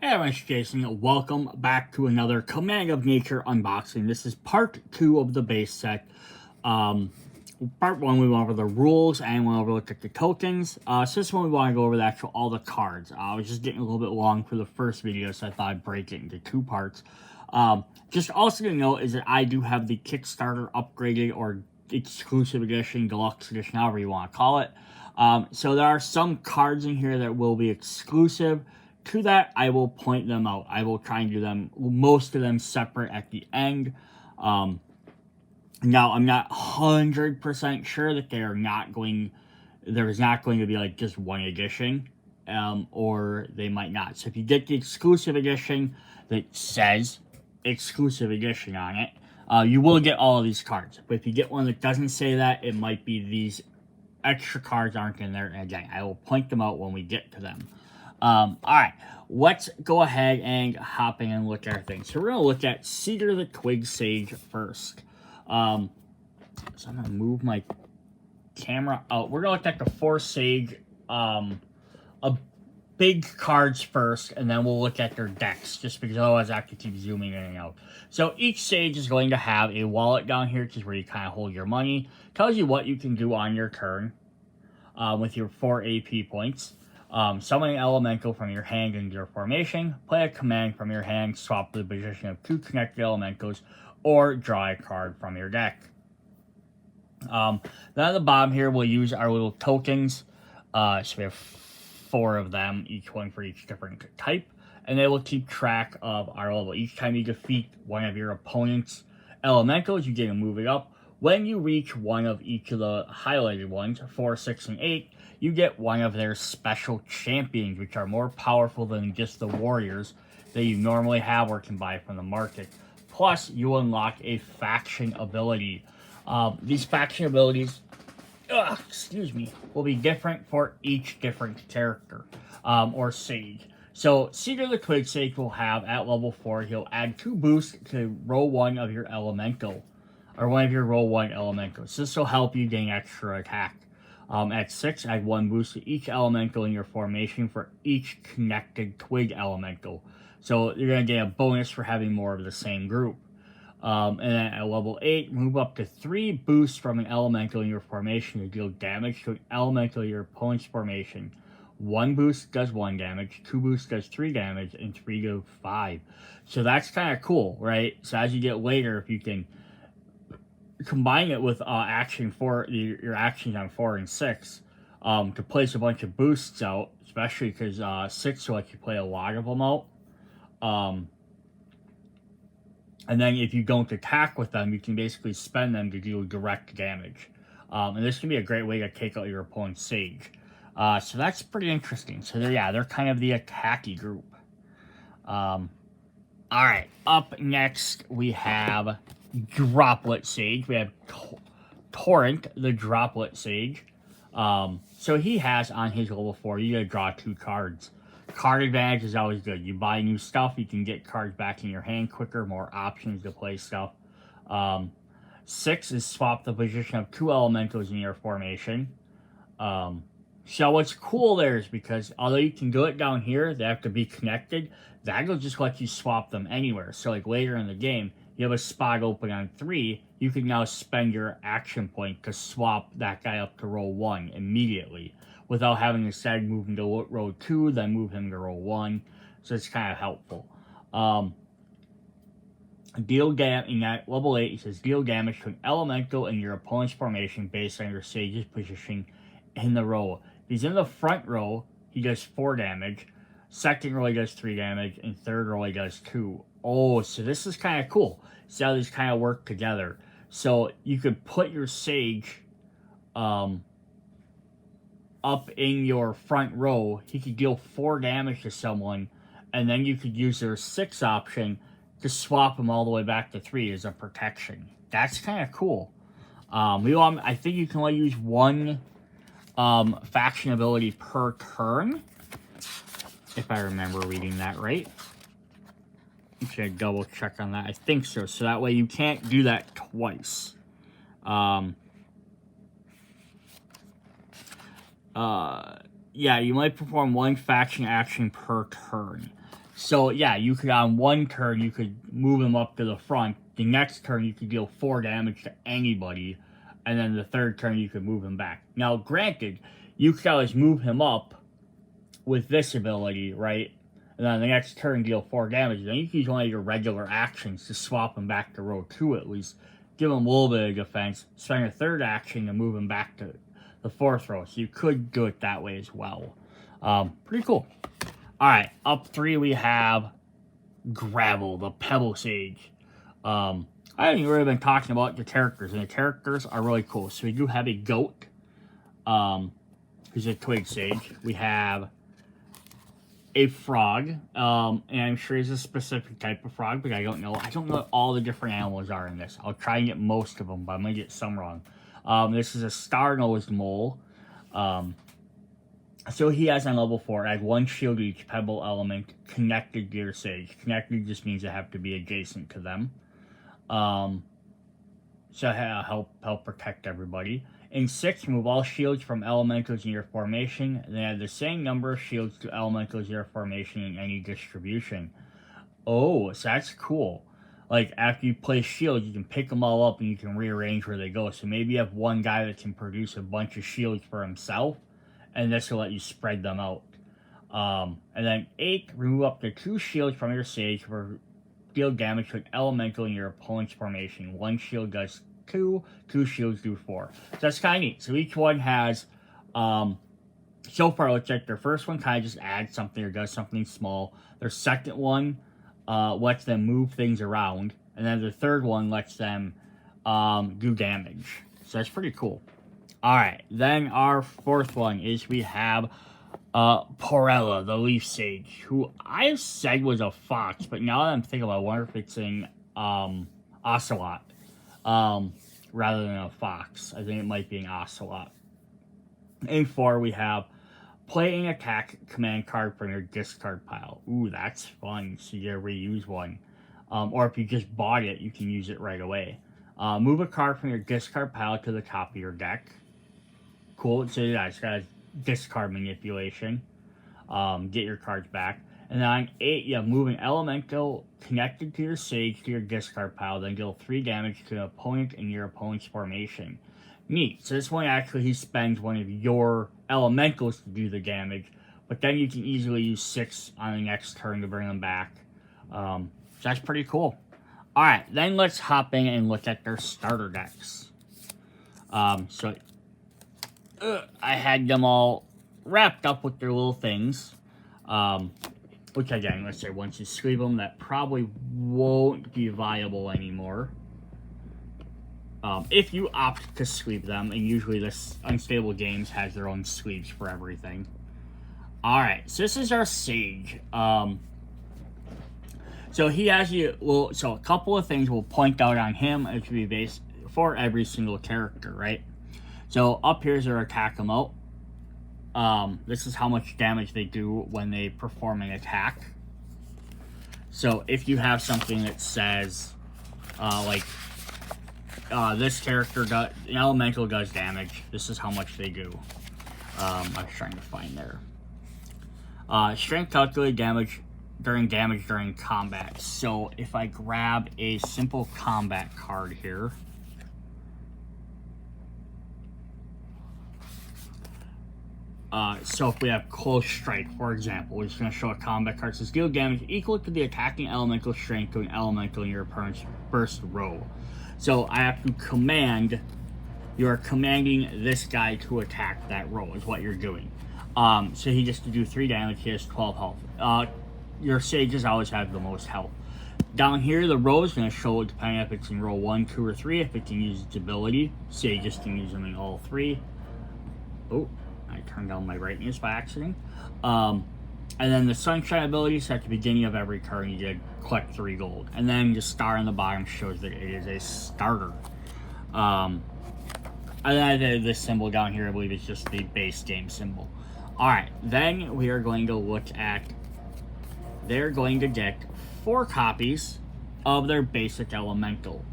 Hey everyone, it's Jason. Welcome back to another Command of Nature unboxing. This is part 2 of the base set. Part 1 we went over the rules and went over look at the tokens. So this one we want to go over all the cards. I was just getting a little bit long for the first video, so I thought I'd break it into 2 parts. Just also to note is that I do have the Kickstarter upgraded or exclusive edition, deluxe edition, however you want to call it. So there are some cards in here that will be exclusive. To that, I will point them out. I will try and do them, most of them separate at the end. Now, I'm not 100% sure that there's not going to be like just one edition, or they might not. So if you get the exclusive edition that says exclusive edition on it, you will get all of these cards. But if you get one that doesn't say that, it might be these extra cards aren't in there. And again, I will point them out when we get to them. Alright, let's go ahead and hop in and look at our things. So we're going to look at Cedar the Twig Sage first. So I'm going to move my camera out. We're going to look at the 4 Sage, big cards first, and then we'll look at their decks, just because otherwise I have to keep zooming in and out. So each Sage is going to have a wallet down here, which is where you kind of hold your money. Tells you what you can do on your turn, with your 4 AP points. Summon an elemental from your hand into your formation, play a command from your hand, swap the position of 2 connected elementals, or draw a card from your deck. Then at the bottom here, we'll use our little tokens. So we have 4 of them, each one for each different type, and they will keep track of our level. Each time you defeat one of your opponent's elementals, you get to move it up. When you reach one of each of the highlighted ones, 4, 6, and 8, you get one of their special champions, which are more powerful than just the warriors that you normally have or can buy from the market. Plus, you unlock a faction ability. These faction abilities, will be different for each different character, or sage. So, Cedar the Twig Sage will have, at level 4, he'll add 2 boosts to row 1 of your elemental, or one of your row 1 elementals. This will help you gain extra attack. At 6, add 1 boost to each elemental in your formation for each connected twig elemental. So you're going to get a bonus for having more of the same group. And then at level 8, move up to 3 boosts from an elemental in your formation to deal damage to an elemental in your opponent's formation. 1 boost does 1 damage, 2 boosts does 3 damage, and 3 do 5. So that's kind of cool, right? So as you get later, if you can combine it with action 4, your actions on 4 and 6, to place a bunch of boosts out, especially because 6 will let you play a lot of them out. And then if you don't attack with them, you can basically spend them to deal direct damage. And this can be a great way to take out your opponent's Sage. So that's pretty interesting. So they're kind of the attacky group. Alright, up next we have Droplet Sage. We have Torrent, the Droplet Sage. So he has on his level 4, you gotta draw 2 cards. Card advantage is always good. You buy new stuff, you can get cards back in your hand quicker, more options to play stuff. 6 is swap the position of 2 elementals in your formation. So what's cool there is because although you can do it down here, they have to be connected, that'll just let you swap them anywhere. So like later in the game, you have a spot open on 3, you can now spend your action point to swap that guy up to row 1 immediately without having to instead move him to row 2, then move him to row 1. So it's kind of helpful. In that level 8, it says deal damage to an elemental in your opponent's formation based on your Sage's position in the row. If he's in the front row, he does 4 damage. Second row, he does 3 damage. And third row, he does 2. Oh, so this is kind of cool. See how these kind of work together. So you could put your Sage up in your front row. He could deal 4 damage to someone, and then you could use their 6 option to swap him all the way back to 3 as a protection. That's kind of cool. I think you can only use 1 faction ability per turn, if I remember reading that right. Should I double check on that? I think so. So that way you can't do that twice. Yeah, you might perform 1 faction action per turn. So yeah, you could on one turn you could move him up to the front. The next turn you could deal 4 damage to anybody, and then the third turn you could move him back. Now, granted, you could always move him up with this ability, right? And then the next turn deal 4 damage. Then you can use one of your regular actions to swap him back to row 2 at least. Give him a little bit of defense. Spend your third action to move him back to the 4th row. So you could do it that way as well. Pretty cool. Alright, up 3 we have Gravel, the Pebble Sage. I haven't really been talking about the characters, and the characters are really cool. So we do have a goat, who's a twig sage. We have a frog, and I'm sure he's a specific type of frog, but I don't know. I don't know what all the different animals are in this. I'll try and get most of them, but I'm going to get some wrong. This is a star-nosed mole. So he has on level 4, add 1 shield to each pebble element connected to your sage. Connected just means they have to be adjacent to them. So help protect everybody. In 6, move all shields from elementals in your formation, and then add the same number of shields to elementals in your formation in any distribution. Oh, so that's cool. Like, after you place shields, you can pick them all up and you can rearrange where they go. So maybe you have one guy that can produce a bunch of shields for himself, and this will let you spread them out. And then 8, remove up to 2 shields from your sage for deal damage to an elemental in your opponent's formation. 1 shield does 2, 2 shields do 4. So that's kind of neat. So each one has, so far it looks like their first one kind of just adds something or does something small. Their second one lets them move things around. And then the third one lets them do damage. So that's pretty cool. Alright, then our 4th one is we have Porella, the Leaf Sage, who I said was a fox, but now that I'm thinking about it, I wonder if it's an ocelot rather than a fox. I think it might be an ocelot. In 4, we have play an attack command card from your discard pile. Ooh, that's fun, so you gotta reuse one. Or if you just bought it, you can use it right away. Move a card from your discard pile to the top of your deck. Cool, so yeah, it's got a discard manipulation. Get your cards back. And then on 8, you have move an elemental connected to your sage to your discard pile, then deal 3 damage to an opponent in your opponent's formation. Neat. So this one actually, he spends one of your elementals to do the damage, but then you can easily use 6 on the next turn to bring them back. So that's pretty cool. Alright, then let's hop in and look at their starter decks. I had them all wrapped up with their little things. Which again, let's say once you sleeve them, that probably won't be viable anymore. If you opt to sleeve them, and usually this Unstable Games has their own sleeves for everything. Alright, so this is our Sage. So he has so a couple of things we'll point out on him as we base for every single character, right? So up here's their attack amount. This is how much damage they do when they perform an attack. So if you have something that says, this character does, an elemental does damage, this is how much they do. I was trying to find there. Strength calculated damage during combat. So if I grab a simple combat card here, so if we have Close Strike, for example, we're just going to show a combat card that says deal damage equal to the attacking elemental strength to an elemental in your opponent's first row. So I have to command, you are commanding this guy to attack that row is what you're doing. So he just to do 3 damage, he has 12 health. Your sages always have the most health. Down here, the row is going to show it depending if it's in row 1, 2, or 3, if it can use its ability. Sages can use them in all 3. Oh, I turned down my brightness by accident. And then the Sunshine ability is at the beginning of every turn. You get collect 3 gold. And then the star on the bottom shows that it is a starter. And then this symbol down here, I believe it's just the base game symbol. Alright, then we are going to look at, they're going to get 4 copies of their basic elemental.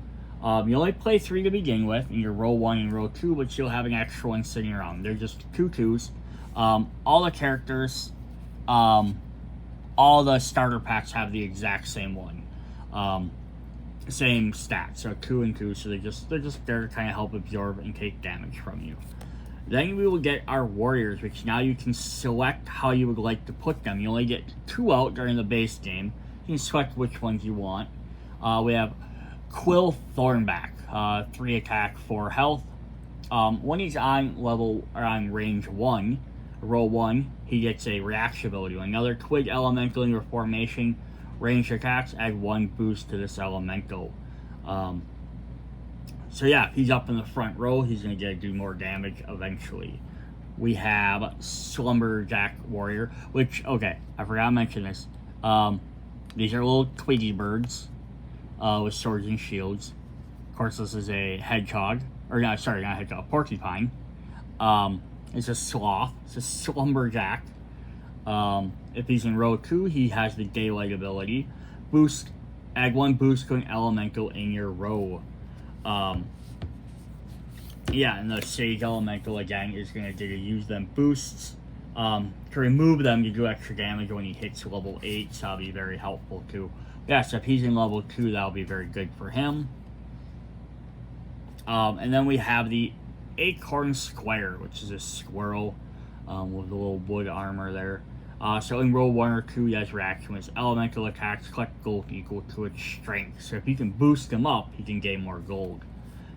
You only play 3 to begin with in your row 1 and row 2, but you'll have an extra one sitting around. They're just 2 2s. All the characters all the starter packs have the exact same one. Same stats, so 2 and 2, so they're just there to kind of help absorb and take damage from you. Then we will get our warriors, which now you can select how you would like to put them. You only get 2 out during the base game. You can select which ones you want. We have Quill Thornback, 3 attack, 4 health. When he's on range 1, roll 1, he gets a reaction ability. Another Twig Elemental in your formation, range attacks, add 1 boost to this elemental. So yeah, if he's up in the front row, he's going to do more damage eventually. We have Slumberjack Warrior, which, okay, I forgot to mention this. These are little twiggy birds with swords and shields. Of course, this is a hedgehog. Or, no, sorry, not a hedgehog, porcupine. It's a sloth. It's a slumberjack. If he's in row 2, he has the daylight ability. Boost, add 1 boost to an elemental in your row. Yeah, and the Sage Elemental, again, is going to use them boosts. To remove them, you do extra damage when he hits level 8, so that'll be very helpful too. Yeah, so if he's in level 2, that'll be very good for him. And then we have the Acorn Squire, which is a squirrel with a little wood armor there. So in row 1 or 2, he has reaction with elemental attacks, collect gold equal to its strength. So if you can boost him up, he can gain more gold.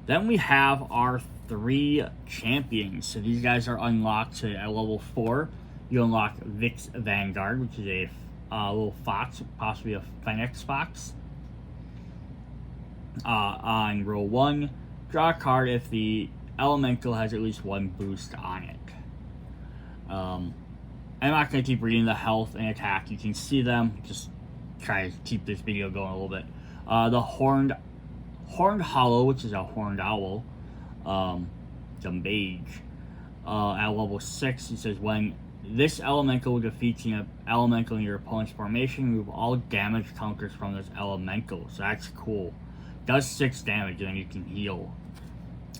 Then we have our 3 champions. So these guys are unlocked. So at level 4, you unlock Vix Vanguard, which is a little fox, possibly a phoenix fox. On row 1, draw a card if the elemental has at least 1 boost on it. I'm not going to keep reading the health and attack. You can see them. Just try to keep this video going a little bit. The Horned Hollow, which is a horned owl. It's a mage. At level 6, it says when this elemental defeats an elemental in your opponent's formation, remove all damage counters from this elemental. So that's cool. Does 6 damage, and then you can heal.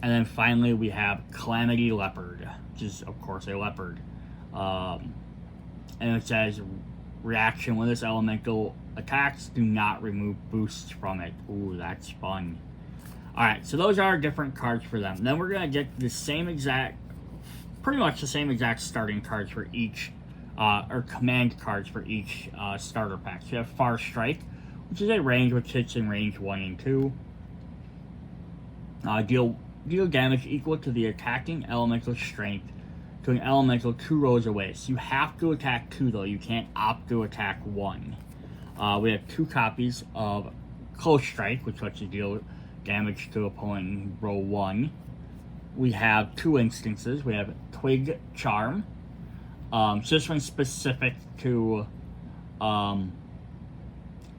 And then finally, we have Calamity Leopard, which is, of course, a leopard. And it says, reaction, when this elemental attacks, do not remove boosts from it. Ooh, that's fun. Alright, so those are different cards for them. Then we're going to get the same exact, pretty much the same exact starting cards for each, or command cards for each starter pack. So you have Far Strike, which is a range which hits in range 1 and 2. Deal damage equal to the attacking elemental strength to an elemental 2 rows away. So you have to attack 2 though. You can't opt to attack 1. We have 2 copies of Close Strike, which lets you deal damage to opponent in row 1. We have 2 instances. We have Twig Charm. So this one's specific to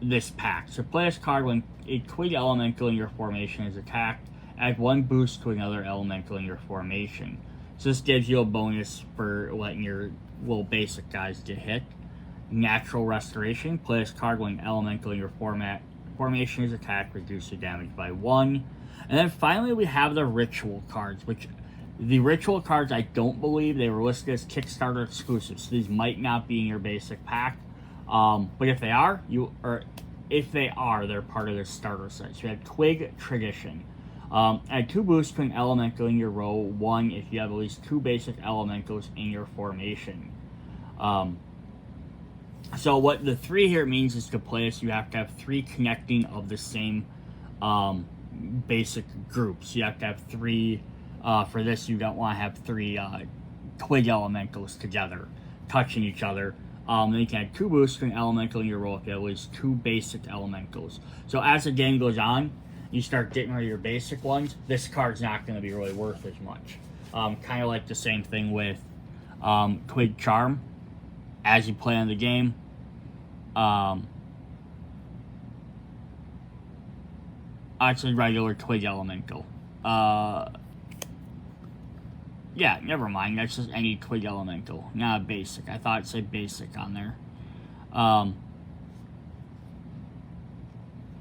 this pack. So play this card when a Twig Elemental in your formation is attacked. Add 1 boost to another elemental in your formation. So this gives you a bonus for letting your little basic guys get hit. Natural Restoration. Play this card when an elemental in your formation is attacked. Reduce the damage by 1. And then finally we have the Ritual cards, which the Ritual cards, I don't believe they were listed as Kickstarter exclusives. So these might not be in your basic pack. But if they are, they're part of the starter set. So you have Twig Tradition. Add 2 boosts to an elemental in your row 1 if you have at least 2 basic elementals in your formation. So what the 3 here means is to play this, you have to have 3 connecting of the same basic groups. You have to have 3, for this you don't want to have 3 twig elementals together, touching each other. Then you can add 2 boosts to an elemental in your row if you have at least 2 basic elementals. So as the game goes on, you start getting rid of your basic ones, this card's not going to be really worth as much. Kind of like the same thing with Twig Charm. As you play on the game, it's a regular Twig Elemental. Yeah, never mind, that's just any Twig Elemental, not a basic. I thought it said basic on there.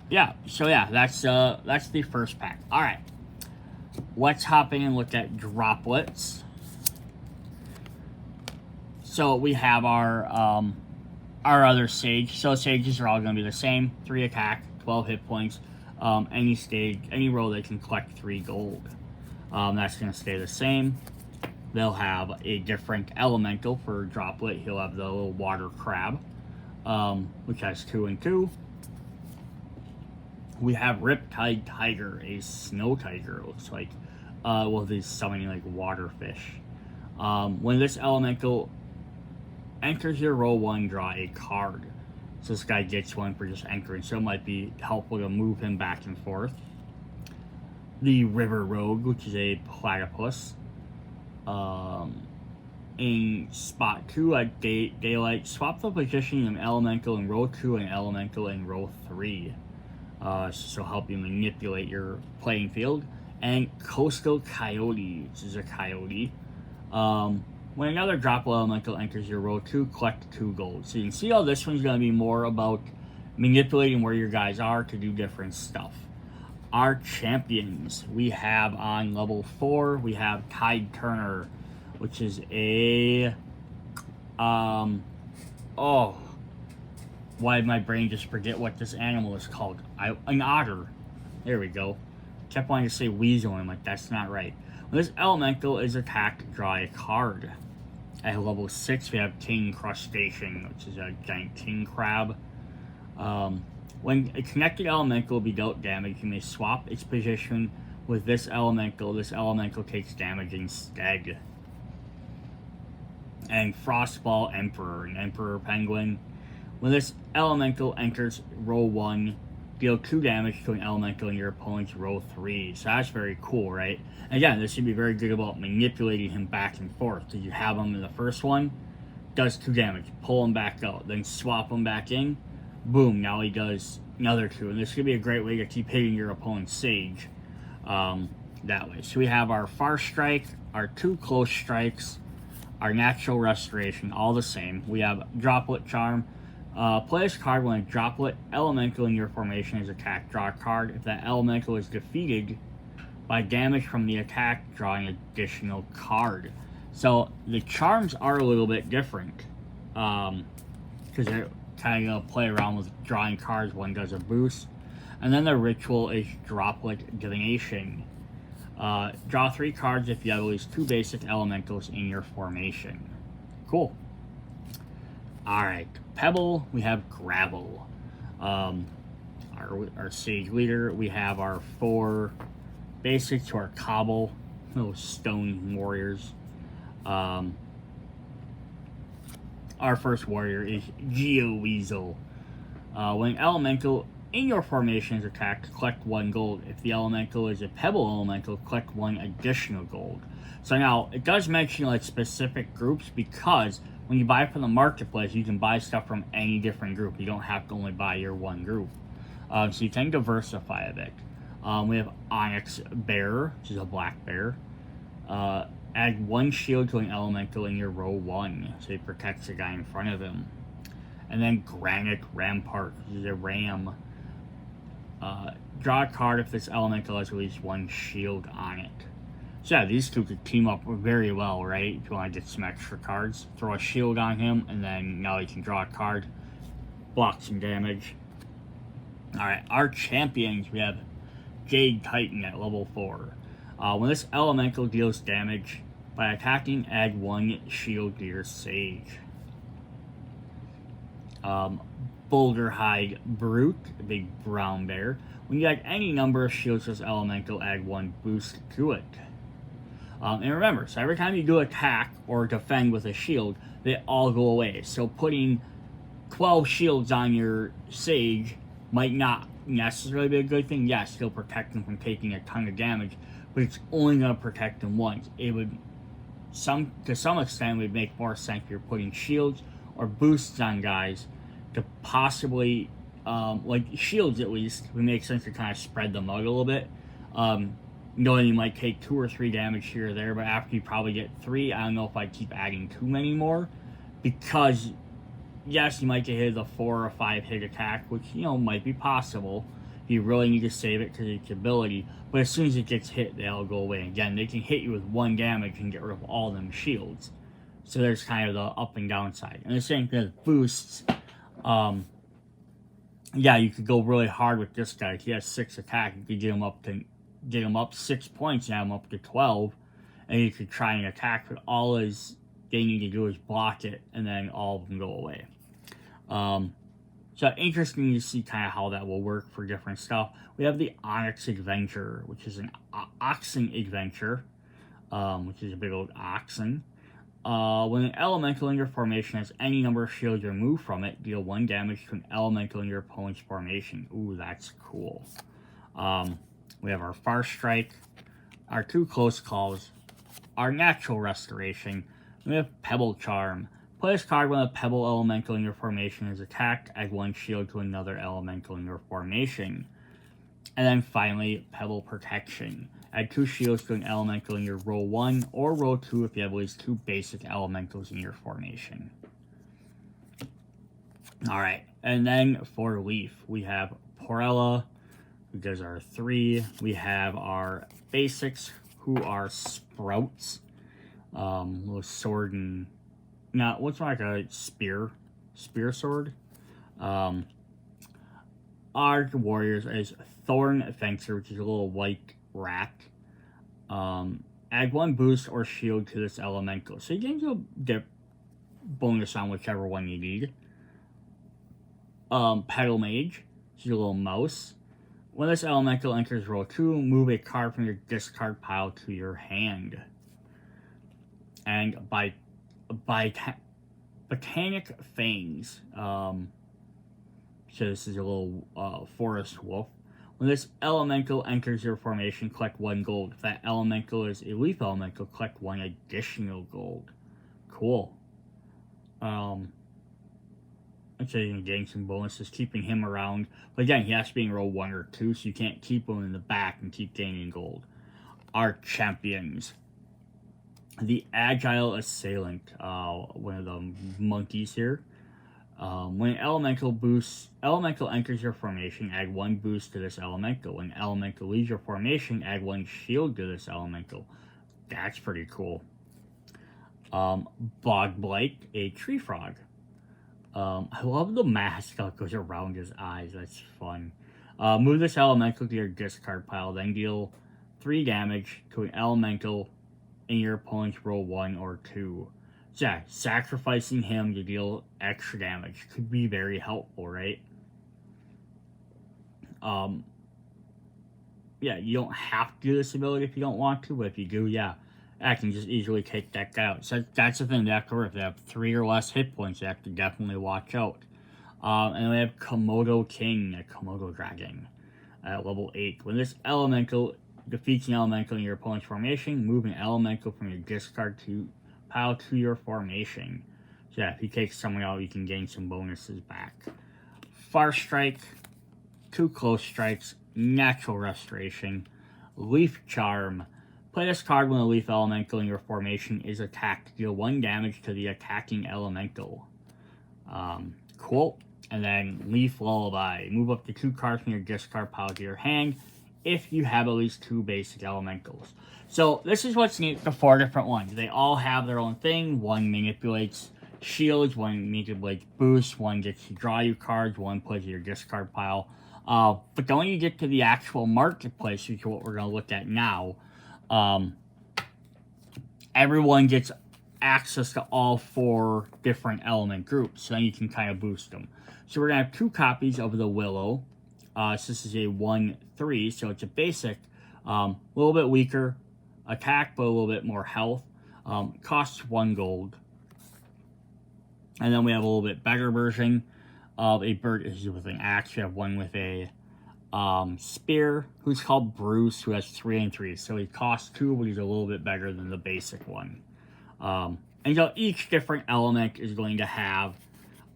Yeah, so yeah, that's the first pack. Alright, let's hop in and look at droplets. So we have our our other sage. So sages are all going to be the same. 3 attack, 12 hit points. Any stage, any roll they can collect 3 gold. That's going to stay the same. They'll have a different elemental for Droplet. He'll have the little water crab, which has 2 and 2. We have Riptide Tiger, a snow tiger, it looks like. Well, he's summoning like water fish. When this elemental enters your row 1, draw a card. So this guy gets one for just entering, so it might be helpful to move him back and forth. The River Rogue, which is a platypus. In spot 2 at daylight, swap the position of an elemental in row 2 and elemental in row 3. So help you manipulate your playing field. And Coastal Coyote, which is a coyote. When another drop elemental enters your row 2, collect 2 gold. So you can see how this one's going to be more about manipulating where your guys are to do different stuff. Our champions, we have on level 4, we have Tide Turner, which is a, why did my brain just forget what this animal is called? An otter. There we go. Kept wanting to say weasel, and I'm like, that's not right. When this elemental is attacked, draw a card. At level 6, we have King Crustacean, which is a giant king crab. When a connected elemental will be dealt damage, you may swap its position with this elemental. This elemental takes damage instead. And Frostball Emperor, an Emperor Penguin. When this elemental enters row 1, deal 2 damage to an elemental in your opponent's row 3. So that's very cool, right? And again, this should be very good about manipulating him back and forth. Did you have him in the first one? Does 2 damage. Pull him back out. Then swap him back in. Boom, now he does another 2. And this could be a great way to keep hitting your opponent's sage that way. So we have our Far Strike, our 2 Close Strikes, our Natural Restoration, all the same. We have Droplet Charm. Play this card when a Droplet elemental in your formation is attacked. Draw a card. If that elemental is defeated by damage from the attack, draw an additional card. So the charms are a little bit different because they're kind of going to play around with drawing cards. One does a boost. And then the ritual is Droplet Divination. Draw 3 cards if you have at least 2 basic elementals in your formation. Cool. Alright, Pebble, we have Gravel. Our Sage Leader, we have our 4 basics to our Cobble, those stone warriors. Our first warrior is Geo-Weasel. When an elemental in your formation is attacked, collect 1 gold. If the elemental is a Pebble elemental, collect 1 additional gold. So now, it does mention like specific groups because when you buy from the marketplace, you can buy stuff from any different group. You don't have to only buy your one group. So you can diversify a bit. We have Onyx Bearer, which is a black bear. Add 1 shield to an elemental in your row 1, so he protects the guy in front of him. And then Granite Rampart, which is a ram. Draw a card if this elemental has at least 1 shield on it. So yeah, these 2 could team up very well, right? If you want to get some extra cards. Throw a shield on him, and then now he can draw a card. Block some damage. Alright, our champions, we have Jade Titan at level 4. When this elemental deals damage, by attacking, add 1 shield to your sage. Boulderhide Brute, a big brown bear. When you add any number of shields to this elemental, add 1 boost to it. And remember, so every time you do attack or defend with a shield, they all go away. So putting 12 shields on your sage might not necessarily be a good thing. Yes, it'll protect them from taking a ton of damage, but it's only going to protect them once. It would, to some extent, would make more sense if you're putting shields or boosts on guys to possibly, like shields at least, would make sense to kind of spread them out a little bit. Knowing you might take 2 or 3 damage here or there, but after you probably get 3, I don't know if I'd keep adding too many more, because yes, you might get hit with a 4 or 5 hit attack, which, you know, might be possible. You really need to save it because of its ability, but as soon as it gets hit, they all go away. Again, they can hit you with 1 damage and get rid of all them shields. So there's kind of the up and down side. And the same thing with boosts. Yeah, you could go really hard with this guy. If he has 6 attack, you could get him up 6 points and have him up to 12, and you could try and attack, but all they need to do is block it, and then all of them go away. So interesting to see kind of how that will work for different stuff. We have the Onyx Adventure, which is an oxen adventure, which is a big old oxen. When an elemental in your formation has any number of shields removed from it, deal 1 damage to an elemental in your opponent's formation. Ooh, that's cool. We have our Far Strike, our 2 Close Calls, our Natural Restoration. We have Pebble Charm. Play this card when a Pebble elemental in your formation is attacked, add 1 shield to another elemental in your formation. And then finally, Pebble Protection. Add 2 shields to an elemental in your row 1 or row 2 if you have at least 2 basic elementals in your formation. Alright, and then for Leaf, we have Porella, who does our 3. We have our basics, who are Sprouts. Little sword and... Now, what's like a spear sword? Our warriors is Thorn Fencer, which is a little white rat. Add 1 boost or shield to this elemental. So you can go dip bonus on whichever one you need. Petal Mage, which is a little mouse. When this elemental enters row 2, move a card from your discard pile to your hand. And Botanic Fangs. So this is a little forest wolf. When this elemental enters your formation, collect 1 gold. If that elemental is a leaf elemental, collect 1 additional gold. Cool. So you can gain some bonuses keeping him around. But again, he has to be in row 1 or 2, so you can't keep him in the back and keep gaining gold. Our champions. The Agile Assailant, one of the monkeys here. When elemental enters your formation, add 1 boost to this elemental. When elemental leaves your formation, add 1 shield to this elemental. That's pretty cool. Bog Blight, a tree frog. I love the mask that goes around his eyes. That's fun. Move this elemental to your discard pile, then deal 3 damage to an elemental in your opponent's row 1 or 2. So yeah, sacrificing him to deal extra damage could be very helpful, right? Yeah, you don't have to do this ability if you don't want to, but if you do, yeah, I can just easily take that guy out. So that's the thing they have to work. If they have 3 or less hit points, you have to definitely watch out. And we have Komodo King, a Komodo Dragon, at level 8. When this elemental defeats an elemental in your opponent's formation, move an elemental from your discard pile to your formation. So yeah, if you take someone out, you can gain some bonuses back. Far Strike, 2 Close Strikes, Natural Restoration, Leaf Charm. Play this card when a leaf elemental in your formation is attacked. Deal 1 damage to the attacking elemental. Cool. And then Leaf Lullaby. Move up to 2 cards from your discard pile to your hand if you have at least 2 basic elementals. So this is what's neat, the 4 different ones. They all have their own thing. 1 manipulates shields, 1 manipulates boosts, 1 gets to draw you cards, 1 puts your discard pile. But then when you get to the actual marketplace, which is what we're going to look at now, everyone gets access to all 4 different element groups, so then you can kind of boost them. So we're going to have 2 copies of the Willow. So this is a 1/3, so it's a basic, a little bit weaker attack, but a little bit more health. Costs 1 gold. And then we have a little bit better version of a bird with an axe. We have one with a spear, who's called Bruce, who has 3 and 3. So he costs 2, but he's a little bit better than the basic one. And so each different element is going to have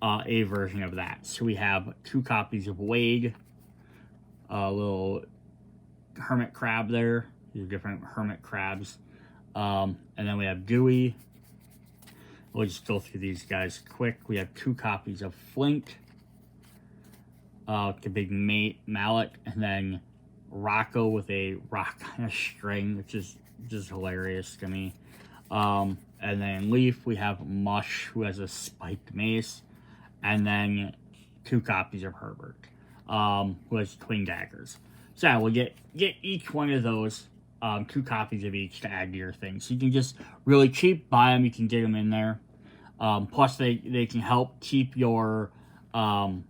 a version of that. So we have 2 copies of Wade, a little hermit crab there. These are different hermit crabs. And then we have Dewey. We'll just go through these guys quick. We have 2 copies of Flint, the big mallet, and then Rocco with a rock on a string, which is just hilarious to me. And then Leaf, we have Mush, who has a spiked mace. And then 2 copies of Herbert, who has twin daggers. So yeah, we'll get each one of those, 2 copies of each to add to your thing. So you can just really cheap buy them. You can get them in there. Plus, they can help keep your some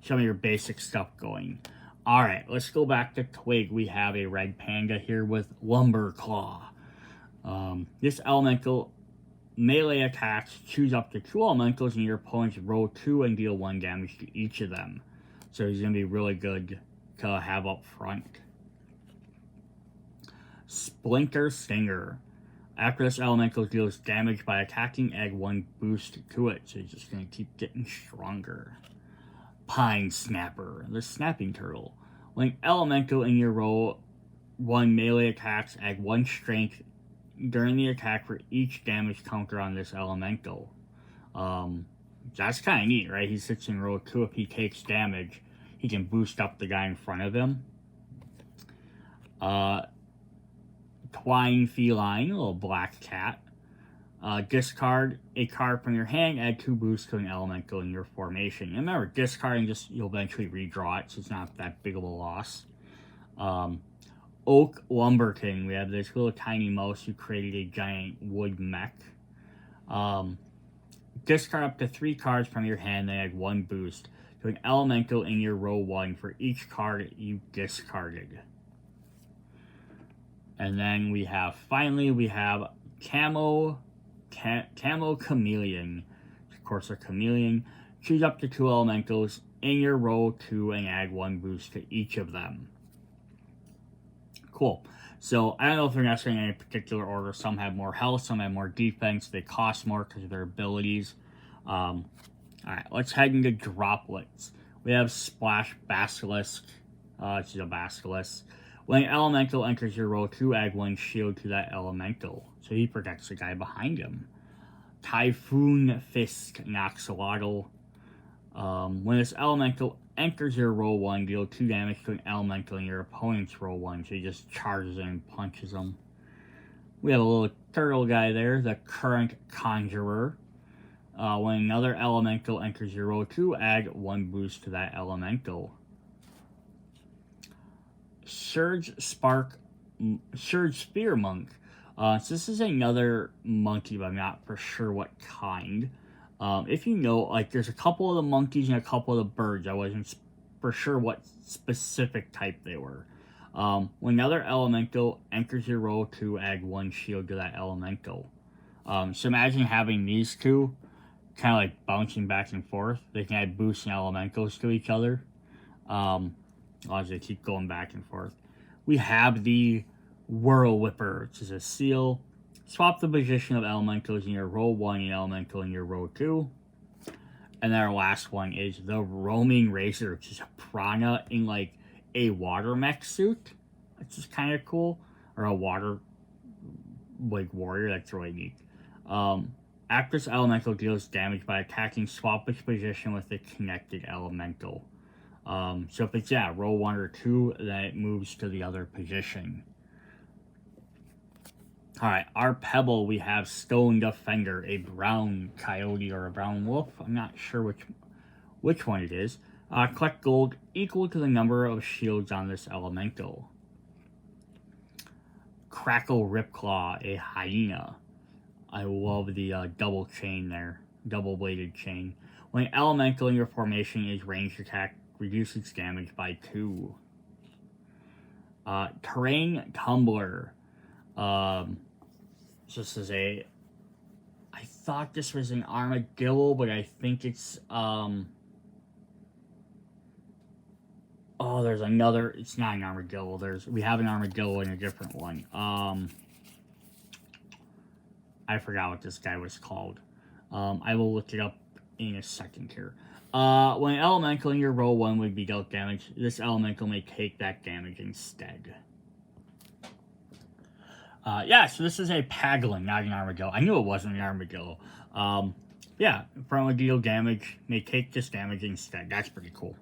of your basic stuff going. All right, let's go back to Twig. We have a red panda here with Lumber Claw. This elemental melee attacks choose up to 2 elementals in your opponent's row 2 and deal 1 damage to each of them. So he's going to be really good to have up front. Splinter Stinger. After this elemental deals damage by attacking, add 1 boost to it. So he's just going to keep getting stronger. Pine Snapper, the snapping turtle. When elemental in your row 1 melee attacks, add 1 strength during the attack for each damage counter on this elemental. That's kind of neat, right? He sits in row 2. If he takes damage, he can boost up the guy in front of him. Twine Feline, a little black cat. Discard a card from your hand, add 2 boosts to an elemental in your formation. And remember, discarding you'll eventually redraw it, so it's not that big of a loss. Oak Lumberkin, we have this little tiny mouse who created a giant wood mech. Discard up to 3 cards from your hand, then add 1 boost to an elemental in your row 1 for each card you discarded. And then finally we have Camo Chameleon. Of course, a chameleon. Choose up to 2 elementals in your row 2 and add 1 boost to each of them. Cool. So, I don't know if they're necessarily in any particular order. Some have more health, some have more defense. They cost more because of their abilities. Alright, let's head into droplets. We have Splash Basilisk. This is a Basilisk. When an elemental enters your row 2, add 1 shield to that elemental. So he protects the guy behind him. Typhoon Fisk Noxolotl. When this elemental enters your row 1, deal 2 damage to an elemental in your opponent's row 1. So he just charges in and punches them. We have a little turtle guy there, the Current Conjurer. When another elemental enters your row 2, add 1 boost to that elemental. Surge Spear Monk. So this is another monkey, but I'm not for sure what kind. If you know, like, there's a couple of the monkeys and a couple of the birds. I wasn't for sure what specific type they were. When another elemental enters your row 2, add 1 shield to that elemental. So imagine having these two kind of like bouncing back and forth. They can add boosts and elementals to each other. As they keep going back and forth. We have the Whirl Whipper, which is a seal. Swap the position of elementals in your row 1 and elemental in your row 2. And then our last one is the Roaming Racer, which is a piranha in like a water mech suit. Which is kind of cool. Or a water like warrior, that's really neat. After this elemental deals damage by attacking, swap its position with the connected elemental. So if it's, row 1 or 2, then it moves to the other position. Alright, our Pebble, we have Stone Defender, a brown coyote or a brown wolf. I'm not sure which one it is. Collect gold equal to the number of shields on this elemental. Crackle Ripclaw, a hyena. I love the double chain there. Double-bladed chain. When an elemental in your formation is ranged attack, reduce its damage by 2. Terrain Tumbler. This is I thought this was an armadillo, but I think it's, there's another, it's not an armadillo, we have an armadillo in a different one. I forgot what this guy was called. I will look it up in a second here. When an elemental in your row 1 would be dealt damage, this elemental may take that damage instead. So this is a Paglin, not an armadillo. I knew it wasn't an armadillo. From a deal damage, may take this damage instead. That's pretty cool.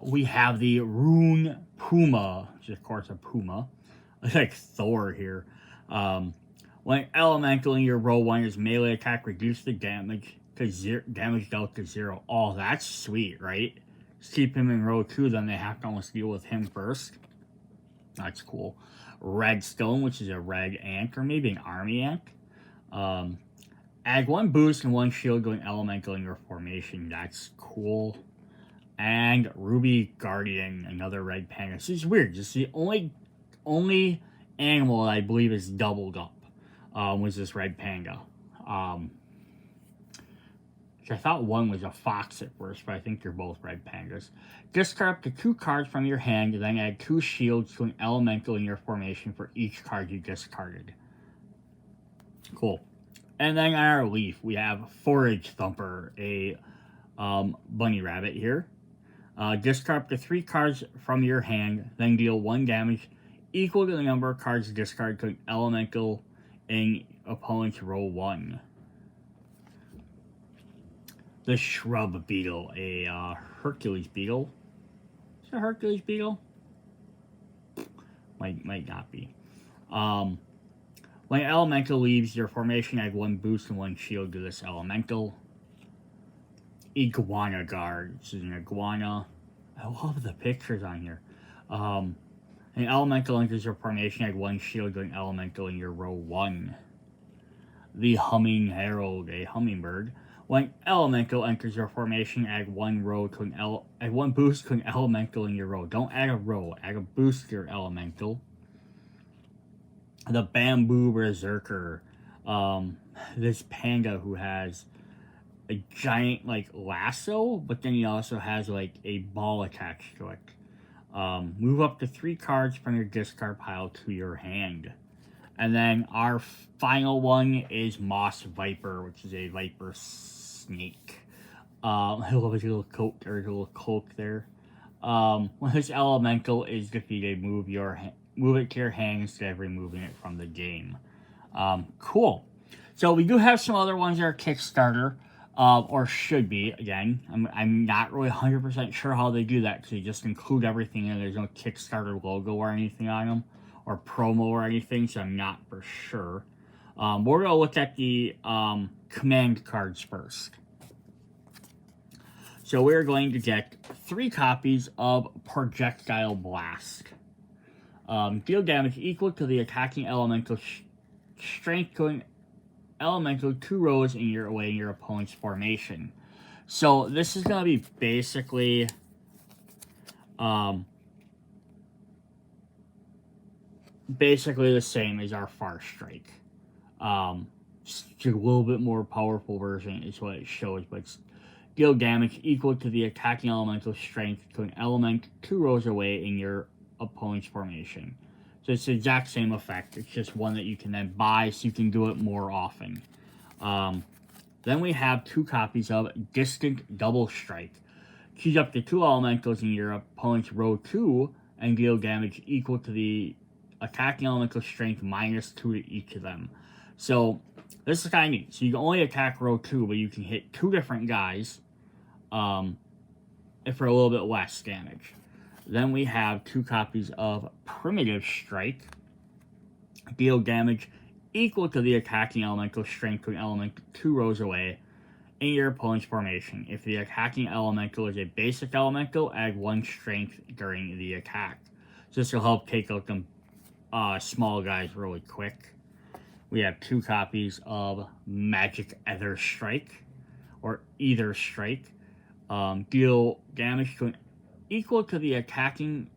We have the Rune Puma, which is of course a puma. It's like Thor here. When an elemental in your row 1 is melee attack, reduce the damage damage dealt to 0. Oh, that's sweet, right? Just keep him in row 2, then they have to almost deal with him first. That's cool. Redstone, which is a red ant, or maybe an army ant. Add 1 boost and 1 shield going elemental in your formation. That's cool. And Ruby Guardian, another red panda. This is weird. This is the only animal that I believe is doubled up. Was this red panda. I thought one was a fox at first, but I think they're both red pandas. Discard up to 2 cards from your hand, and then add 2 shields to an elemental in your formation for each card you discarded. Cool. And then on our leaf, we have Forage Thumper, a bunny rabbit here. Discard up to 3 cards from your hand, then deal 1 damage equal to the number of cards discarded to an elemental in opponent's row 1. The Shrub Beetle, a Hercules Beetle. Is it a Hercules Beetle? Might not be. When elemental leaves your formation, add 1 boost and 1 shield to this elemental. Iguana Guard. This is an iguana. I love the pictures on here. An elemental enters your formation, add 1 shield to an elemental in your row 1. The Humming Herald, a hummingbird. When elemental enters your formation, add 1 boost to an elemental in your row. Don't add a row, add a boost to your elemental. The Bamboo Berserker. This panda who has a giant lasso, but then he also has a ball attached to it. Move up to 3 cards from your discard pile to your hand. And then our final one is Moss Viper, which is a viper snake. I love his little coat, or his little cloak there. When this elemental is defeated, move it to your hand instead of removing it from the game. Cool. So we do have some other ones that are Kickstarter, or should be. Again, I'm not really 100% sure how they do that, because they just include everything and there's no Kickstarter logo or anything on them, or promo or anything, so I'm not for sure. We're going to look at the command cards first. So we're going to get 3 copies of Projectile Blast. Deal damage equal to the attacking elemental strength to an elemental 2 rows in your opponent's formation. So this is going to be basically the same as our Far Strike. Just a little bit more powerful version is what it shows, but it's deal damage equal to the attacking elemental strength to an element 2 rows away in your opponent's formation. So it's the exact same effect. It's just one that you can then buy so you can do it more often. Then we have 2 copies of Distant Double Strike. Choose up to 2 elementals in your opponent's row 2 and deal damage equal to the attacking elemental strength minus 2 to each of them. So this is kind of neat. So you can only attack row 2, but you can hit 2 different guys for a little bit less damage. Then we have 2 copies of Primitive Strike. Deal damage equal to the attacking elemental strength to an element 2 rows away in your opponent's formation. If the attacking elemental is a basic elemental, add 1 strength during the attack. So this will help take out them small guys really quick. We have 2 copies of Magic Ether Strike, or Ether Strike. Deal damage to an equal to the attacking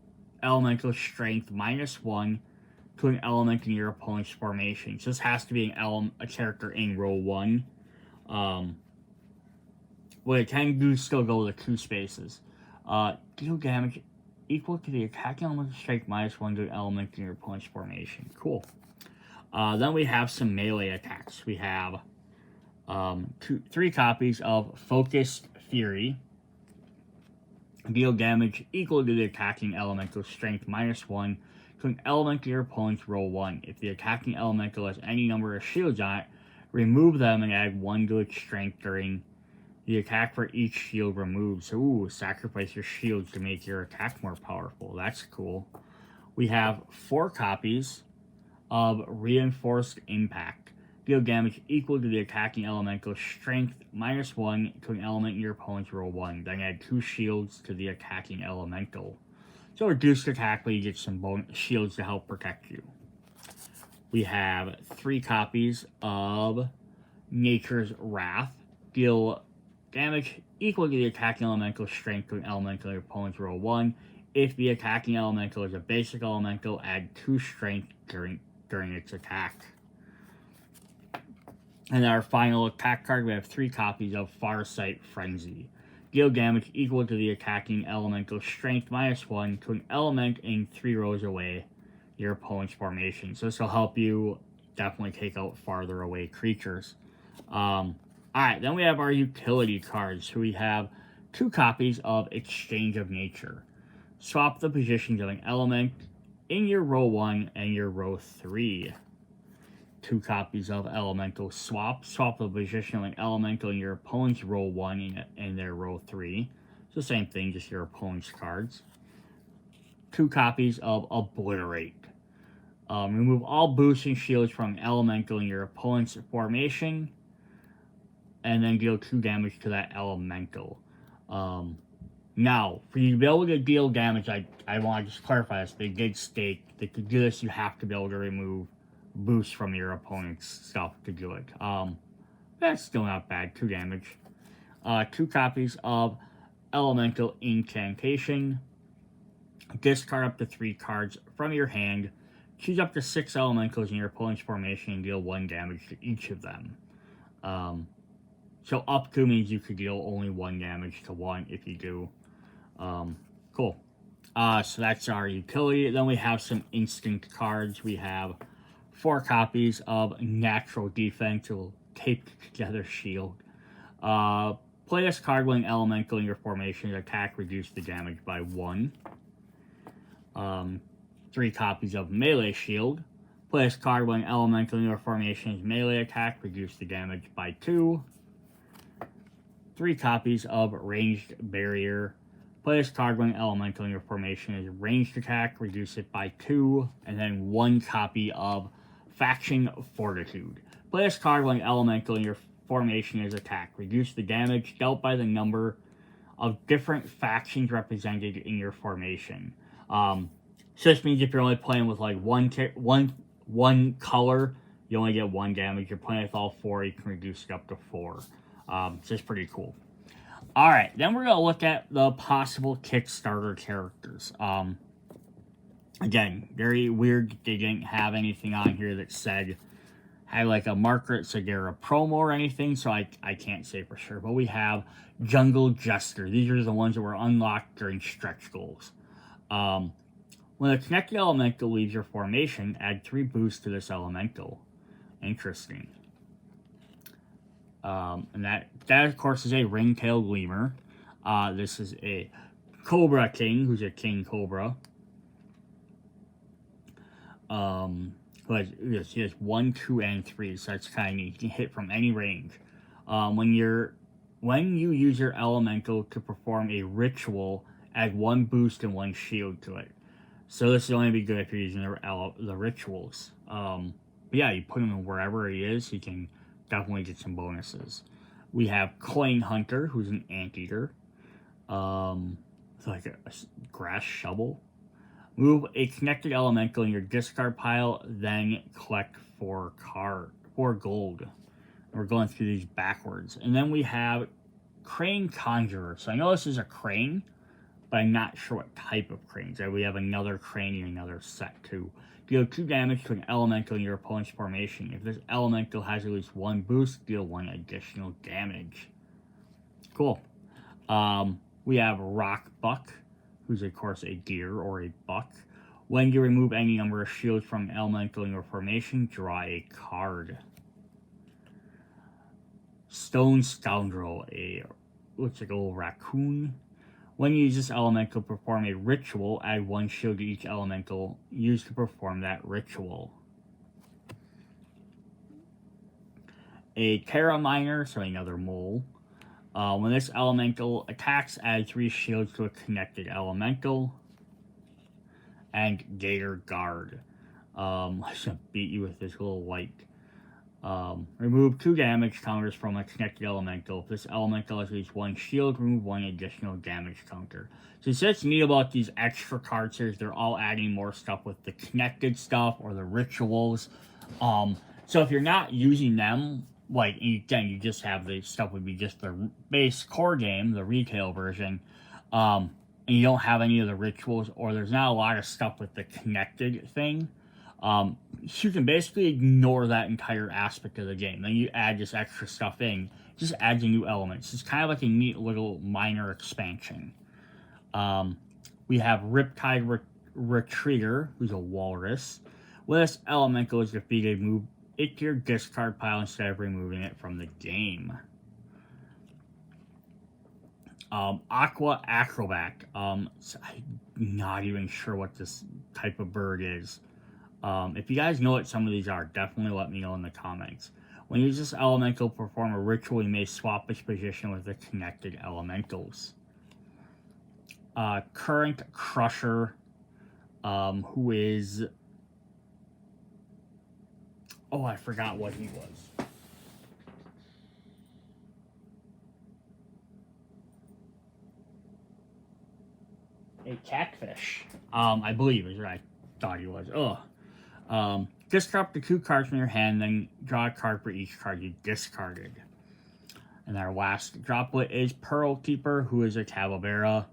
elemental strength minus 1 to an element in your opponent's formation. So this has to be a character in row 1. Well, it can do still go to 2 spaces. Deal damage equal to the attacking elemental strength minus 1 to an element in your opponent's formation. Cool. Then we have some melee attacks. We have 3 copies of Focused Fury. Deal damage equal to the attacking elemental strength minus 1 to an element in your opponent's row 1. If the attacking elemental has any number of shields on it, remove them and add 1 to its strength during the attack for each shield removed. So, ooh, sacrifice your shields to make your attack more powerful. That's cool. We have 4 copies of Reinforced Impact. Deal damage equal to the attacking elemental strength -1 to an element in your opponent's roll 1. Then add 2 shields to the attacking elemental. So reduced attack, but you get some shields to help protect you. We have 3 copies of Nature's Wrath. Deal damage equal to the attacking elemental strength to an elemental in your opponent's roll 1. If the attacking elemental is a basic elemental, add 2 strength during its attack. And our final attack card, we have 3 copies of Farsight Frenzy. Deal damage equal to the attacking elemental strength -1 to an element in 3 rows away your opponent's formation. So this will help you definitely take out farther away creatures. Alright, then we have our utility cards. So we have 2 copies of Exchange of Nature. Swap the positions of an element in your row 1 and your row 3. 2 copies of Elemental Swap. Swap the position of an elemental in your opponent's row 1 and their row 3. It's the same thing, just your opponent's cards. 2 copies of Obliterate. Remove all boosts and shields from an elemental in your opponent's formation, and then deal 2 damage to that elemental. Now, for you to be able to deal damage, I want to just clarify this. They did state that to do this, you have to be able to remove boosts from your opponent's stuff to do it. That's still not bad. 2 damage. 2 copies of Elemental Incantation. Discard up to 3 cards from your hand. Choose up to 6 elementals in your opponent's formation and deal 1 damage to each of them. So up to means you could deal only 1 damage to one if you do. Cool. So that's our utility. Then we have some instant cards. We have 4 copies of Natural Defense, taped together shield. Play this card when elemental in your formation attack, reduce the damage by 1. 3 copies of Melee Shield. Play this card when elemental in your formation's melee attack, reduce the damage by 2. 3 copies of Ranged Barrier. Play this card when elemental in your formation is ranged attack, reduce it by 2. And then 1 copy of Faction Fortitude. Play this card when elemental in your formation is attacked. Reduce the damage dealt by the number of different factions represented in your formation. So this means if you're only playing with like one color, you only get 1 damage. You're playing with all 4, you can reduce it up to 4. So it's pretty cool. Alright, then we're going to look at the possible Kickstarter characters. Again, very weird they didn't have anything on here that said, had like a Margaret Segura promo or anything, so I can't say for sure. But we have Jungle Jester. These are the ones that were unlocked during stretch goals. When a connected elemental leaves your formation, add 3 boosts to this elemental. Interesting. And that of course is a ring-tailed lemur. This is a Cobra King, who's a King Cobra. But he has 1, 2, and 3, so that's kind of neat. You can hit from any range. When you use your elemental to perform a ritual, add 1 boost and 1 shield to it. So this is only be good if you're using the rituals. But yeah, you put him wherever he is, he can definitely get some bonuses. We have Coin Hunter, who's an anteater. It's like a grass shovel. Move a connected elemental in your discard pile, then collect 4 gold. We're going through these backwards. And then we have Crane Conjurer. So I know this is a crane, but I'm not sure what type of crane. So we have another crane in another set too. Deal 2 damage to an elemental in your opponent's formation. If this elemental has at least 1 boost, deal 1 additional damage. Cool. We have Rock Buck, who's of course a deer or a buck. When you remove any number of shields from an elemental in your formation, draw a card. Stone Scoundrel, looks like a little raccoon. When you use this elemental to perform a ritual, add 1 shield to each elemental used to perform that ritual. A Terra Miner, so another mole. When this elemental attacks, add 3 shields to a connected elemental. And Gator Guard. Let's beat you with this little light. Remove 2 damage counters from a connected elemental. If this elemental has at least 1 shield, remove 1 additional damage counter. So what's neat about these extra cards here is they're all adding more stuff with the connected stuff or the rituals. So if you're not using them, like, again, you just have the stuff would be just the base core game, the retail version, and you don't have any of the rituals, or there's not a lot of stuff with the connected thing, you can basically ignore that entire aspect of the game. Then you add this extra stuff in, just adds a new element. It's kind of like a neat little minor expansion. We have Riptide Retreater, who's a walrus. When this elemental is defeated, move it to your discard pile instead of removing it from the game. Aqua Acrobat. I'm not even sure what this type of bird is. If you guys know what some of these are, definitely let me know in the comments. When you use this elemental to perform a ritual, you may swap its position with the connected elementals. Current Crusher, who is... Oh, I forgot what he was. A catfish. I believe is what I thought he was. Discard up to 2 cards from your hand, then draw a card for each card you discarded. And our last droplet is Pearl Keeper, who is a Calavera.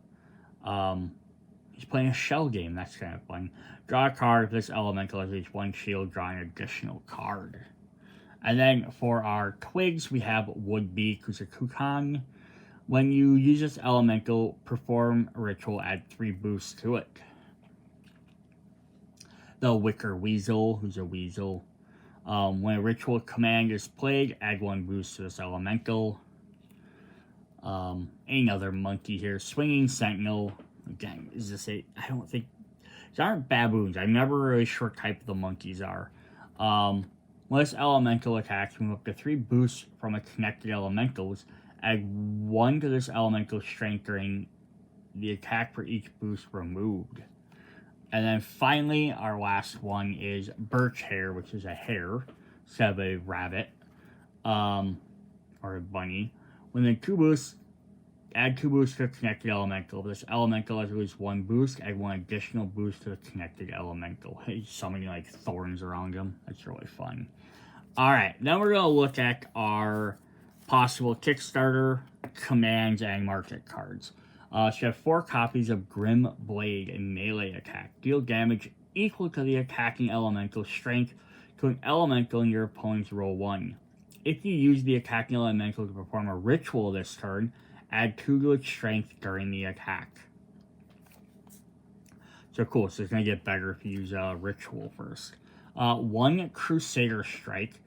He's playing a shell game. That's kind of fun. Draw a card. If this elemental has at least 1 shield, draw an additional card. And then for our twigs, we have Woodbeak, who's a Kukan. When you use this elemental, perform a ritual, add 3 boosts to it. The Wicker Weasel, who's a weasel. When a ritual command is played, add 1 boost to this elemental. Another monkey here, Swinging Sentinel. Again, is this a... I don't think... These aren't baboons. I'm never really sure what type the monkeys are. When this elemental attacks, move up to 3 boosts from a connected elementals. Add 1 to this elemental strength during the attack for each boost removed. And then finally, our last one is Birch Hare, which is a hare instead of a rabbit, or a bunny. When the 2 boosts, add 2 boosts to a connected elemental. If this elemental has at least 1 boost, add 1 additional boost to the connected elemental. He's summoning like thorns around him. That's really fun. Alright, then we're going to look at our possible Kickstarter, commands, and market cards. So you have 4 copies of Grim Blade and Melee Attack. Deal damage equal to the attacking elemental strength to an elemental in your opponent's roll 1. If you use the attacking elemental to perform a ritual this turn, add 2 to its strength during the attack. So cool, so it's going to get better if you use a ritual first. 1 Crusader Strike.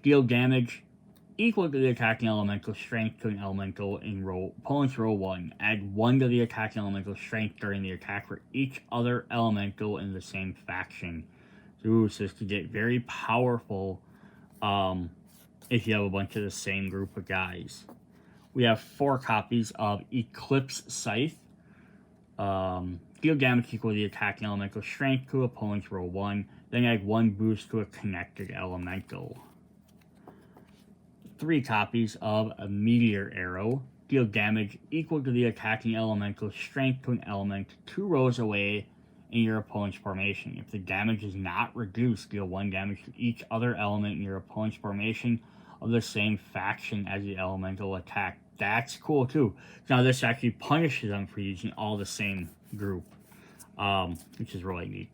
Deal damage equal to the attacking elemental strength to an elemental in opponent's roll 1. Add 1 to the attacking elemental strength during the attack for each other elemental in the same faction. So this could get very powerful if you have a bunch of the same group of guys. We have 4 copies of Eclipse Scythe. Deal damage equal to the attacking elemental strength to opponent's roll 1. Then add 1 boost to a connected elemental. 3 copies of a Meteor Arrow. Deal damage equal to the attacking elemental strength to an element 2 rows away in your opponent's formation. If the damage is not reduced, deal 1 damage to each other element in your opponent's formation of the same faction as the elemental attack. That's cool too. Now this actually punishes them for using all the same group, which is really neat.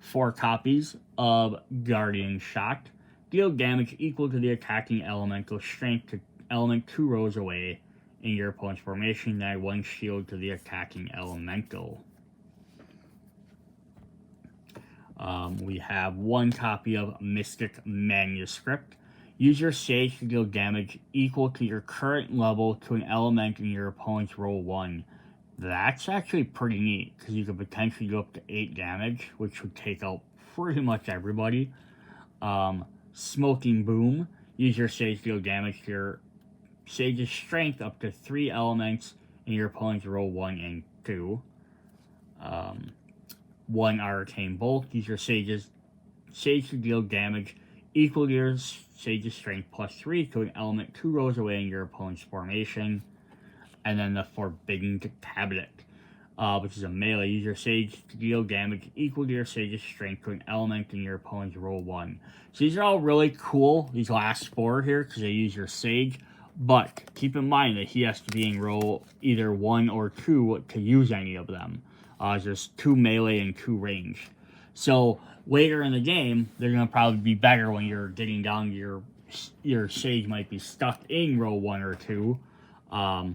4 copies of Guardian Shot. Deal damage equal to the attacking elemental strength to element 2 rows away in your opponent's formation. Add 1 shield to the attacking elemental. We have 1 copy of Mystic Manuscript. Use your Sage to deal damage equal to your current level to an element in your opponent's roll 1. That's actually pretty neat, because you could potentially go up to 8 damage, which would take out pretty much everybody. Smoking Boom. Use your Sage to deal damage to your Sage's strength up to 3 elements in your opponent's roll 1 and 2. 1 Arcane Bolt. Use your Sage to deal damage Equal your Sage's strength +3 to an element 2 rows away in your opponent's formation. And then the Forbidden Cabinet, which is a melee. Use your Sage to deal damage equal to your Sage's strength to an element in your opponent's roll 1. So these are all really cool, these last 4 here, because they use your Sage. But keep in mind that he has to be in roll either 1 or 2 to use any of them. There's 2 melee and 2 range. So later in the game, they're going to probably be better when you're getting down to your Sage might be stuck in row 1 or 2. So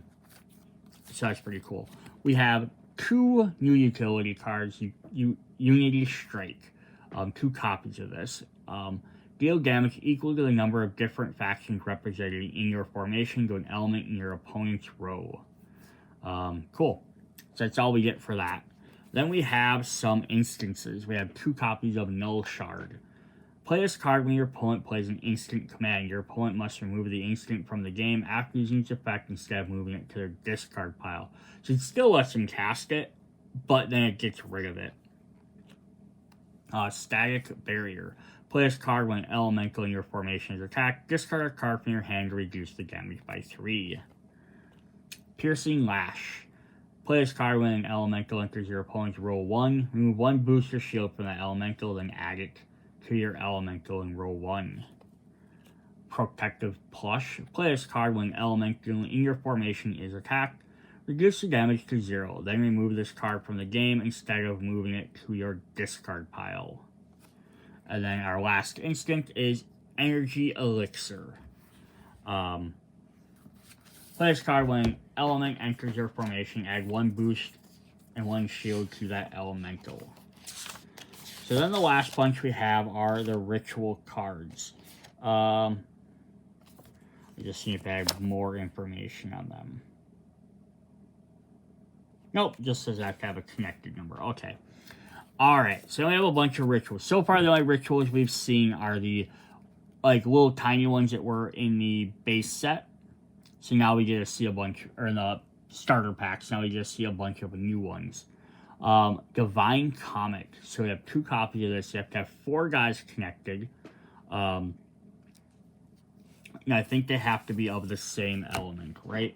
that's pretty cool. We have 2 new utility cards. Unity Strike. 2 copies of this. Deal damage equal to the number of different factions represented in your formation to an element in your opponent's row. Cool. So that's all we get for that. Then we have some instances. We have 2 copies of Null Shard. Play this card when your opponent plays an instant command. Your opponent must remove the instant from the game after using its effect instead of moving it to their discard pile. So it still lets them cast it, but then it gets rid of it. Static Barrier. Play this card when an elemental in your formation is attacked. Discard a card from your hand to reduce the damage by 3. Piercing Lash. Play this card when an elemental enters your opponent's row 1. Remove 1 booster shield from that elemental, then add it to your elemental in row 1. Protective Plush. Play this card when an elemental in your formation is attacked. Reduce the damage to 0. Then remove this card from the game instead of moving it to your discard pile. And then our last instant is Energy Elixir. Play this card when an element enters your formation. Add 1 boost and 1 shield to that elemental. So then the last bunch we have are the ritual cards. Let me just see if I have more information on them. Nope, just says I have to have a connected number. Okay. Alright, so we have a bunch of rituals. So far, the only rituals we've seen are the little tiny ones that were in the base set. So now we get to see a bunch, or in the starter packs, now we get to see a bunch of new ones. Divine Comet. So we have 2 copies of this. You have to have 4 guys connected. And I think they have to be of the same element, right?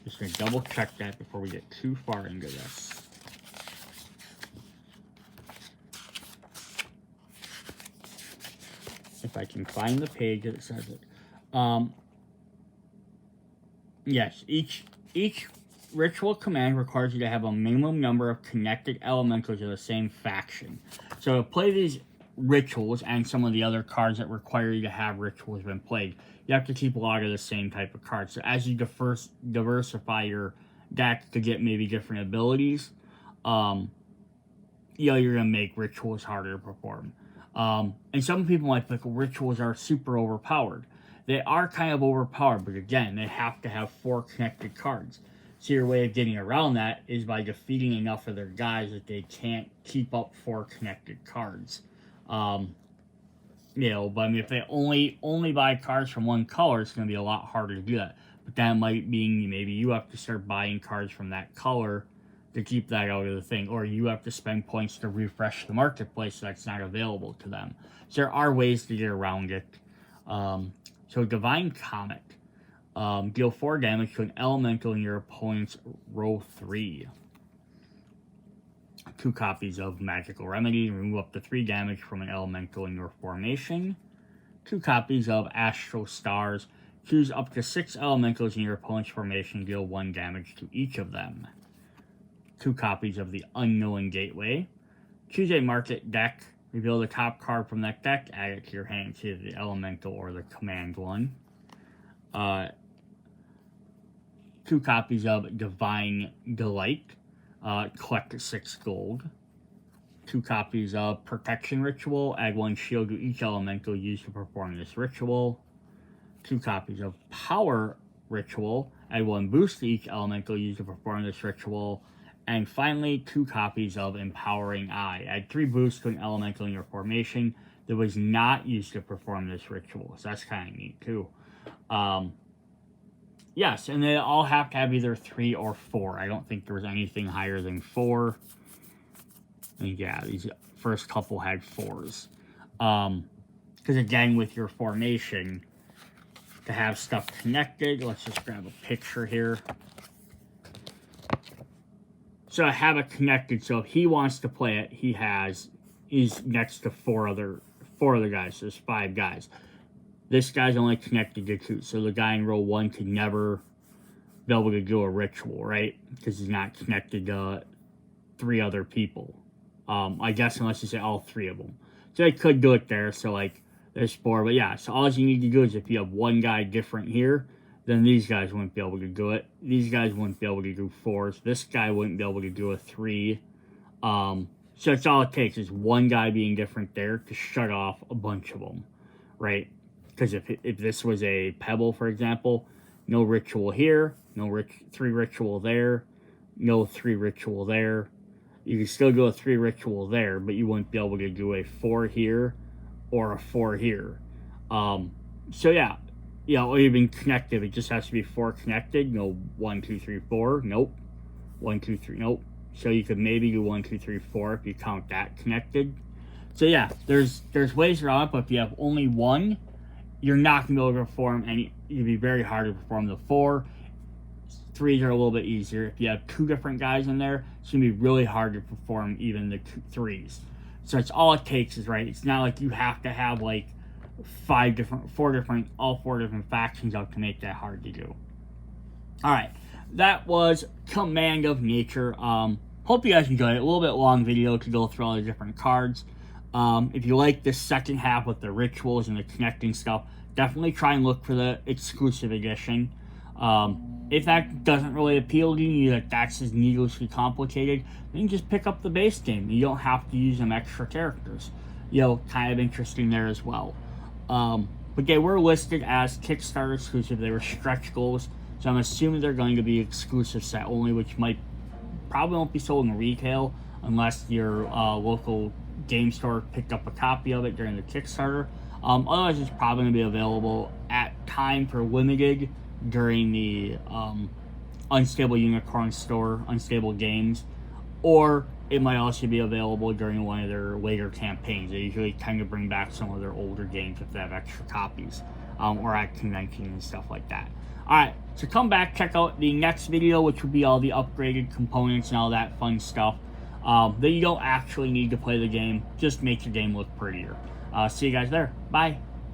Just gonna double check that before we get too far into this. If I can find the page that says it. Yes, each ritual command requires you to have a minimum number of connected elementals of the same faction. So to play these rituals and some of the other cards that require you to have rituals when played, you have to keep a lot of the same type of cards. So as you diversify your deck to get maybe different abilities, you're going to make rituals harder to perform. And some people might think rituals are super overpowered. They are kind of overpowered, but again, they have to have 4 connected cards. So your way of getting around that is by defeating enough of their guys that they can't keep up 4 connected cards. But I mean, if they only buy cards from one color, it's going to be a lot harder to do that. But that might mean maybe you have to start buying cards from that color to keep that out of the thing, or you have to spend points to refresh the marketplace so that's not available to them. So there are ways to get around it. So Divine Comet. Deal 4 damage to an elemental in your opponent's row 3. 2 copies of Magical Remedy. Remove up to 3 damage from an elemental in your formation. 2 copies of Astral Stars. Choose up to 6 elementals in your opponent's formation. Deal 1 damage to each of them. 2 copies of the Unknown Gateway. Choose a market deck. Reveal the top card from that deck. Add it to your hand. Either the elemental or the command one. 2 copies of Divine Delight. Collect 6 gold. 2 copies of Protection Ritual. Add 1 shield to each elemental used to perform this ritual. 2 copies of Power Ritual. Add 1 boost to each elemental used to perform this ritual. And finally, 2 copies of Empowering Eye. Add 3 boosts to an elemental in your formation that was not used to perform this ritual. So that's kind of neat too. Yes, and they all have to have either 3 or 4. I don't think there was anything higher than 4. And yeah, these first couple had 4s. Because again, with your formation, to have stuff connected, let's just grab a picture here. So I have it connected, so if he wants to play it, he's next to four other guys, so there's 5 guys. This guy's only connected to 2, so the guy in row 1 could never be able to do a ritual, right? Because he's not connected to 3 other people. I guess unless you say all 3 of them. So they could do it there, so like, there's 4, but yeah, so all you need to do is if you have one guy different here, then these guys wouldn't be able to do it. These guys wouldn't be able to do 4s. This guy wouldn't be able to do a 3. So that's all it takes is one guy being different there to shut off a bunch of them, right? Because if this was a pebble, for example, no ritual here, no 3 ritual there, no 3 ritual there. You can still do a 3 ritual there, but you wouldn't be able to do a 4 here or a 4 here. So yeah, or even connected, it just has to be 4 connected. No 1, 2, 3, 4. Nope. 1, 2, 3. Nope. So you could maybe do 1, 2, 3, 4 if you count that connected. So yeah, there's ways around it, but if you have only 1, you're not gonna be able to perform any. It'd be very hard to perform the 4. 3s are a little bit easier. If you have 2 different guys in there, it's gonna be really hard to perform even the 3s. So it's all it takes is, right, it's not like you have to have like 4 different factions out to make that hard to do. Alright, that was Command of Nature. Hope you guys enjoyed it. A little bit long video to go through all the different cards. If you like this second half with the rituals and the connecting stuff, definitely try and look for the exclusive edition. If that doesn't really appeal to you, that that's just needlessly complicated, then just pick up the base game. You don't have to use them extra characters. Kind of interesting there as well. But they were listed as Kickstarter exclusive. They were stretch goals, so I'm assuming they're going to be exclusive set only, which probably won't be sold in retail unless your local game store picked up a copy of it during the Kickstarter. Otherwise, it's probably going to be available at time for limited during the Unstable Unicorn store, Unstable Games, or it might also be available during one of their later campaigns. They usually tend to bring back some of their older games if they have extra copies, or at conventions and stuff like that. Alright, so come back, check out the next video, which will be all the upgraded components and all that fun stuff that you don't actually need to play the game, just make your game look prettier. See you guys there. Bye.